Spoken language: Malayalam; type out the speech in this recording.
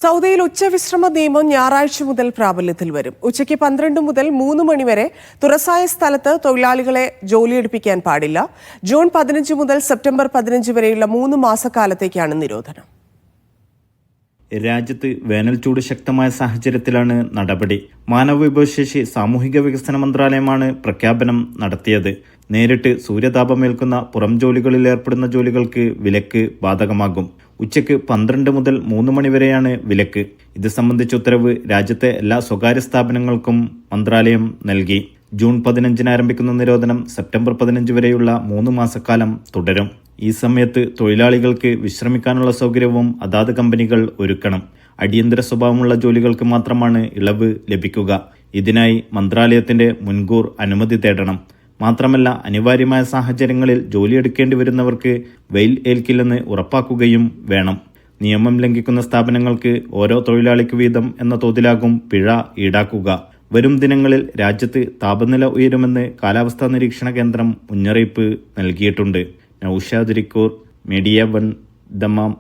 സൗദിയിൽ ഉച്ചവിശ്രമ നിയമം ഞായറാഴ്ച മുതൽ പ്രാബല്യത്തിൽ വരും. ഉച്ചയ്ക്ക് 12 മുതൽ 3 മണി വരെ തുറസായ സ്ഥലത്ത് തൊഴിലാളികളെ ജോലിയെടുപ്പിക്കാൻ പാടില്ല. ജൂൺ 15 മുതൽ സെപ്റ്റംബർ 15 വരെയുള്ള 3 മാസക്കാലത്തേക്കാണ് നിരോധനം. രാജ്യത്ത് വേനൽ ചൂട് ശക്തമായ സാഹചര്യത്തിലാണ് നടപടി. മാനവവിഭവശേഷി സാമൂഹിക വികസന മന്ത്രാലയമാണ് പ്രഖ്യാപനം നടത്തിയത്. നേരിട്ട് സൂര്യതാപമേൽക്കുന്ന പുറം ജോലികളിൽ ഏർപ്പെടുന്ന ജോലികൾക്ക് വിലക്ക് ബാധകമാകും. ഉച്ചയ്ക്ക് 12 മുതൽ 3 മണി വരെയാണ് വിലക്ക്. ഇത് സംബന്ധിച്ച ഉത്തരവ് രാജ്യത്തെ എല്ലാ സ്വകാര്യ സ്ഥാപനങ്ങൾക്കും മന്ത്രാലയം നൽകി. ജൂൺ 15 ആരംഭിക്കുന്ന നിരോധനം സെപ്റ്റംബർ 15 വരെയുള്ള 3 മാസക്കാലം തുടരും. ഈ സമയത്ത് തൊഴിലാളികൾക്ക് വിശ്രമിക്കാനുള്ള സൗകര്യവും അതാത് കമ്പനികൾ ഒരുക്കണം. അടിയന്തര സ്വഭാവമുള്ള ജോലികൾക്ക് മാത്രമാണ് ഇളവ് ലഭിക്കുക. ഇതിനായി മന്ത്രാലയത്തിന്റെ മുൻകൂർ അനുമതി തേടണം. മാത്രമല്ല, അനിവാര്യമായ സാഹചര്യങ്ങളിൽ ജോലിയെടുക്കേണ്ടി വരുന്നവർക്ക് വെയിൽ ഏൽക്കില്ലെന്ന് ഉറപ്പാക്കുകയും വേണം. നിയമം ലംഘിക്കുന്ന സ്ഥാപനങ്ങൾക്ക് ഓരോ തൊഴിലാളിക്ക് വീതം എന്ന തോതിലാകും പിഴ ഈടാക്കുക. വരും ദിനങ്ങളിൽ രാജ്യത്ത് താപനില ഉയരുമെന്ന് കാലാവസ്ഥാ നിരീക്ഷണ കേന്ദ്രം മുന്നറിയിപ്പ് നൽകിയിട്ടുണ്ട്. Naushad റിക്കൂർ, media 1, Dammam.